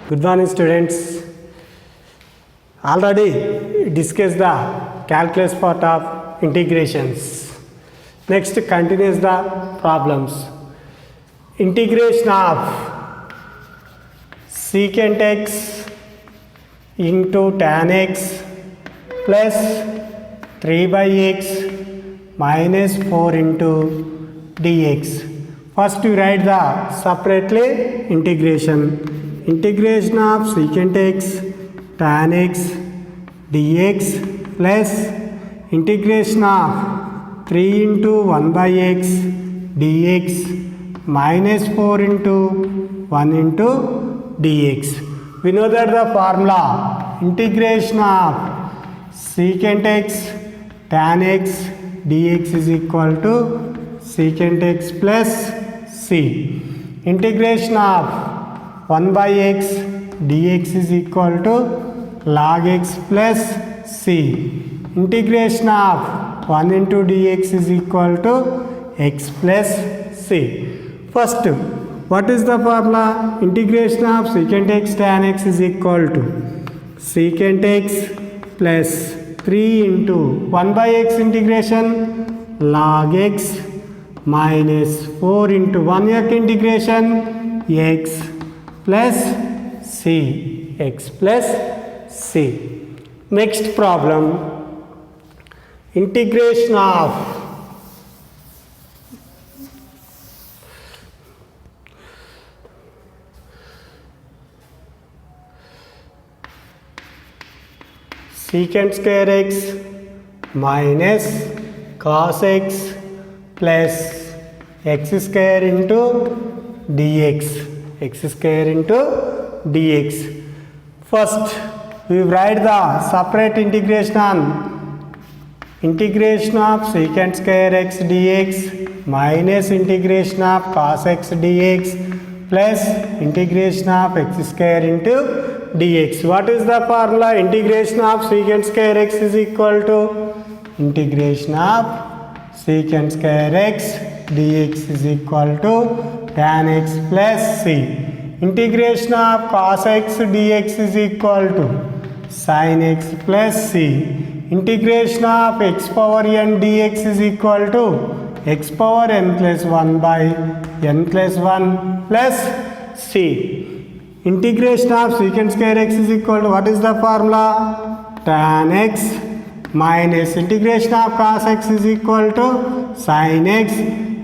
Good morning, students. Already discussed the calculus part of integrations. Next, continues the problems. Integration of secant x into tan x plus 3 by x minus 4 into dx. First, you write the separately integration. Integration of secant x tan x dx plus integration of 3 into 1 by x dx minus 4 into 1 into dx. We know that the formula integration of secant x tan x dx is equal to secant x plus c. Integration of 1 by x dx is equal to log x plus c. Integration of 1 into dx is equal to x plus c. First, what is the formula? Integration of secant x tan x is equal to secant x plus 3 into 1 by x integration log x minus 4 into 1 x integration x plus c, x plus c. Next problem, integration of secant square x minus cos x plus x square into dx. X square into dx. First, we write the separate integration. Integration of secant square x dx minus integration of cos x dx plus integration of x square into dx. What is the formula? Integration of secant square x is equal to integration of secant square x dx is equal to tan x plus c. Integration of cos x dx is equal to sin x plus c. Integration of x power n dx is equal to x power n plus 1 by n plus 1 plus c. Integration of secant square x is equal to, what is the formula? Tan x minus integration of cos x is equal to sin x.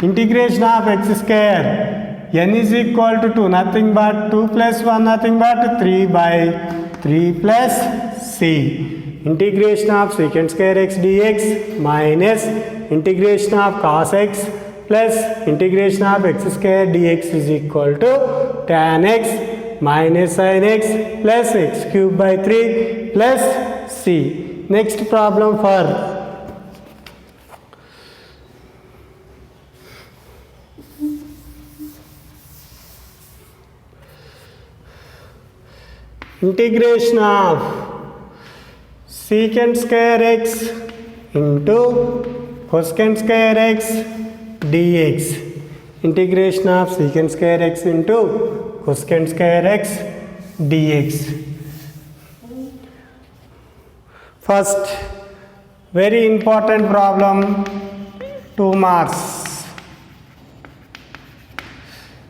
Integration of x square n is equal to 2, nothing but 2 plus 1, nothing but 3 by 3 plus c. Integration of secant square x dx minus integration of cos x plus integration of x square dx is equal to tan x minus sin x plus x cube by 3 plus c. Next problem for integration of secant square x into cosecant square x dx. Integration of secant square x into cosecant square x dx. First, very important problem, 2 marks.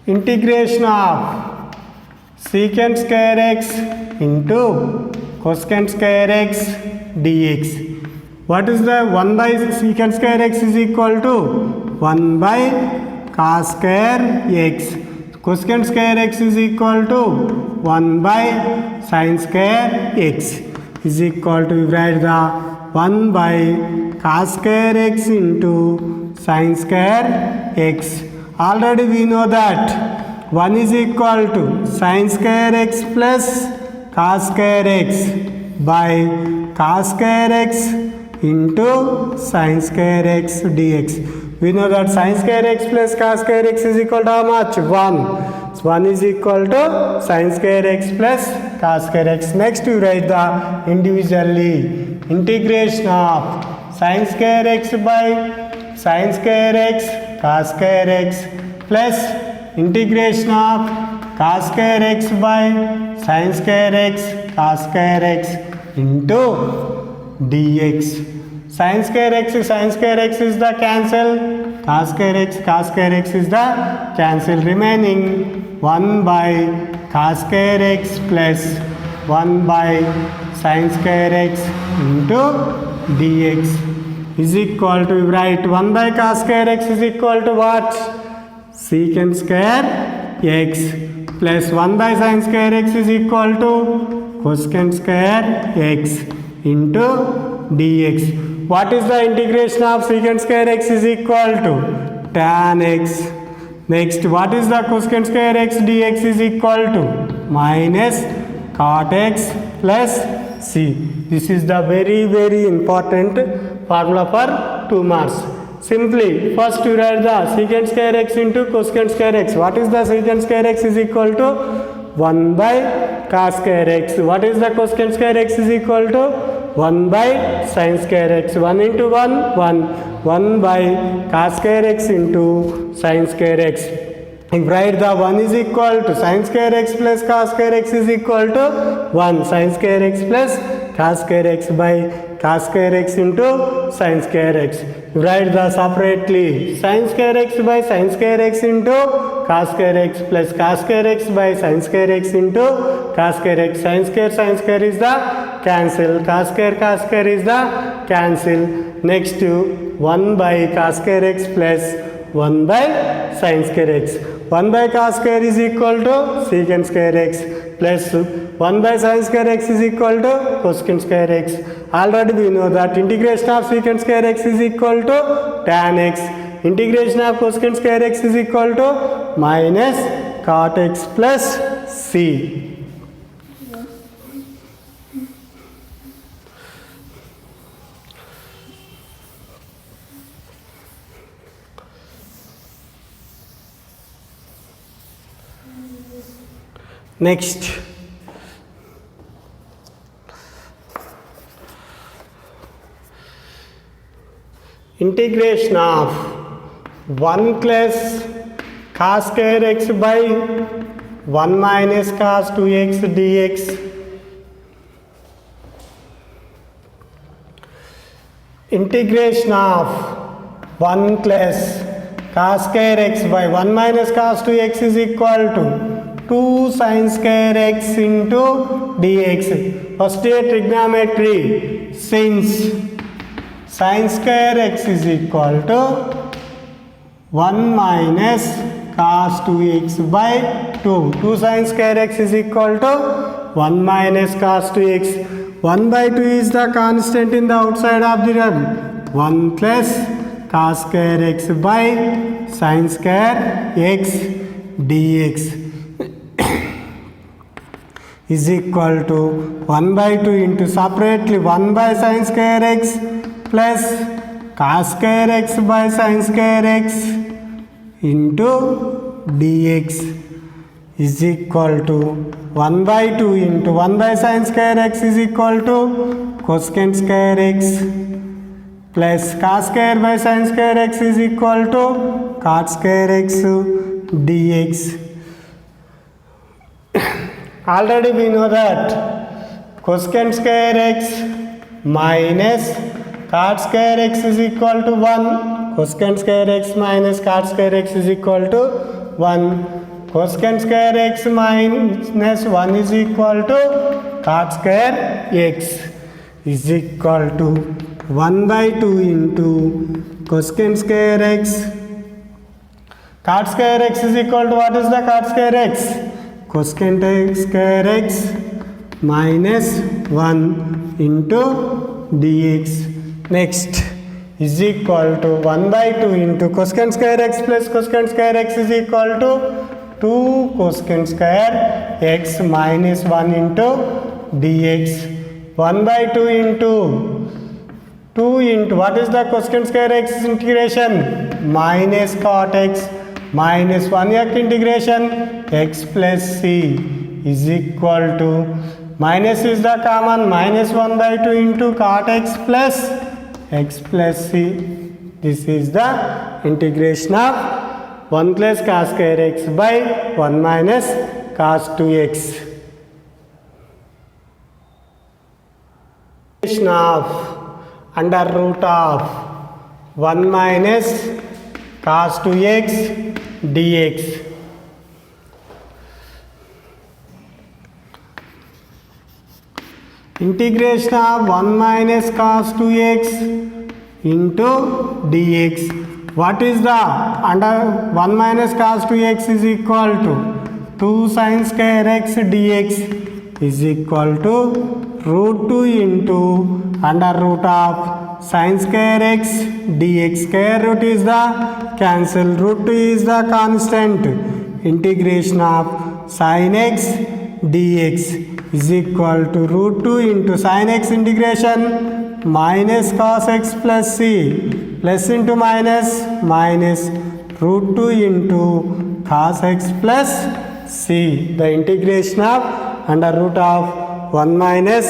Integration of secant square x into cosecant square x dx. What is the 1 by secant square x is equal to 1 by cos square x. Cosecant square x is equal to 1 by sin square x is equal to, write the 1 by cos square x into sin square x. Already we know that 1 is equal to sin square x plus cos square x by cos square x into sin square x dx. We know that sin square x plus cos square x is equal to how much? 1. So 1 is equal to sin square x plus cos square x. Next, you write the individually integration of sin square x by sin square x cos square x plus integration of cos square x by sin square x cos square x into dx. Sin square x is the cancel, cos square x is the cancel, remaining 1 by cos square x plus 1 by sin square x into dx is equal to, write 1 by cos square x is equal to what? Secant square x plus 1 by sin square x is equal to cosecant square x into dx. What is the integration of secant square x is equal to tan x. Next, what is the cosecant square x dx is equal to minus cot x plus c. This is the very important formula for 2 marks. Simply, first you write the secant square x into cosecant square x. What is the secant square x is equal to 1 by cos square x. What is the cosecant square x is equal to 1 by sin square x. 1 into 1, 1. 1 by cos square x into sin square x. If write the 1 is equal to sin square x plus cos square x is equal to 1 sin square x plus cos square x by cos square x into sin square x. Write the separately sin square x by sin square x into cos square x plus cos square x by sin square x into cos square x. Sin square is the cancel, cos square is the cancel. Next 1 by cos square x plus 1 by sin square x. 1 by cos square is equal to secant square x plus 1 by sin square x is equal to cosecant square x. Already we know that integration of secant square x is equal to tan x. Integration of cosecant square x is equal to minus cot x plus c. Next, integration of 1 plus cos square x by 1 minus cos 2x dx. Integration of 1 plus cos square x by 1 minus cos 2x is equal to 2 sin square x into dx. First year trigonometry, since sin square x is equal to 1 minus cos 2x by 2. 2 sin square x is equal to 1 minus cos 2x. 1 by 2 is the constant in the outside of the rem. 1 plus cos square x by sin square x dx is equal to 1 by 2 into separately 1 by sin square x plus cos square x by sin square x into dx is equal to 1 by 2 into 1 by sin square x is equal to cosecant square x plus cos square by sin square x is equal to cot square x dx. Already we know that cosecant square x minus cot square x is equal to 1. Cosecant square x minus cot square x is equal to 1. Cosecant square x minus 1 is equal to cot square x is equal to 1 by 2 into cosecant square x. Cot square x is equal to, what is the cot square x? Cosecant square x minus 1 into dx. Next is equal to 1 by 2 into cosecant square x plus cosecant square x is equal to 2 cosecant square x minus 1 into dx. 1 by 2 into what is the cosecant square x integration? Minus cot x minus 1x integration x plus c is equal to, minus is the common, minus 1 by 2 into cot x plus c. This is the integration of 1 plus cos square x by 1 minus cos 2x. Of under root of 1 minus cos 2x dx. Integration of 1 minus cos 2x into dx. What is the under 1 minus cos 2x is equal to 2 sin square x dx is equal to root 2 into under root of sin square x dx. Square root is the cancel, root 2 is the constant. Integration of sin x dx is equal to root 2 into sin x integration minus cos x plus c, plus into minus minus root 2 into cos x plus c. The integration of under root of 1 minus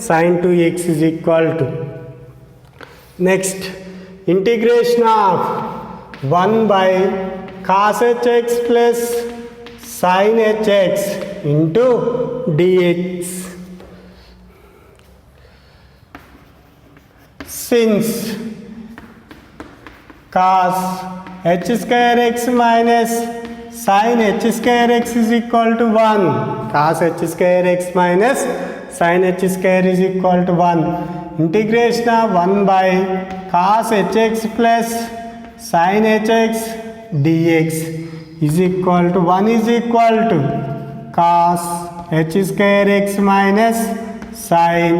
sin 2x is equal to. Next, integration of 1 by cos hx plus sin hx into dx. Since cos h square x minus sin h square x is equal to 1, cos h square x minus sin h square is equal to 1. Integration of 1 by cos hx plus sin hx dx is equal to 1 is equal to cos h square x minus sin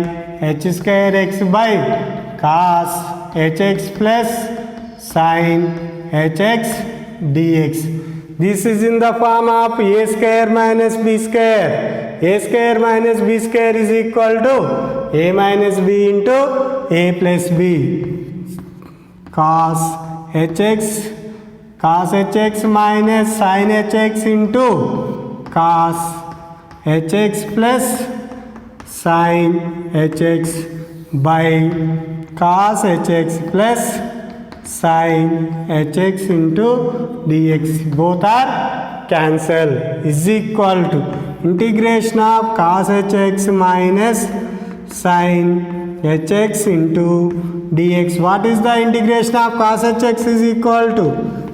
h square x by cos hx plus sin hx dx. This is in the form of a square minus b square. A square minus b square is equal to a minus b into a plus b. Cos hx minus sin hx into cos hx plus sin hx by cos hx plus sin hx into dx. Both are cancel is equal to integration of cos hx minus sin hx into dx. What is the integration of cos hx is equal to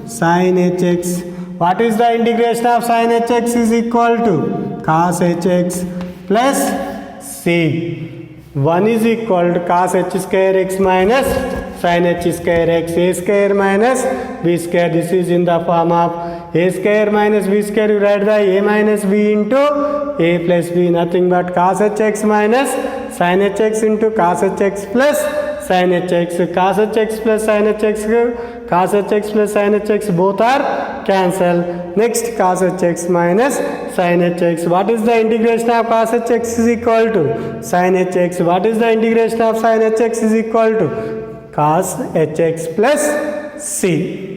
sin hx. What is the integration of sin hx is equal to cos hx plus c. 1 is equal to cos h square x minus sin h square x. A square minus b square. This is in the form of a square minus b square. You write the a minus b into a plus b. Nothing but cos hx minus sin hx into cos hx plus sin hx. Cos hx plus sin hx, cos hx plus sin hx both are cancel. Next, cos hx minus sin hx. What is the integration of cos hx is equal to sin hx. What is the integration of sin hx is equal to cos hx plus c.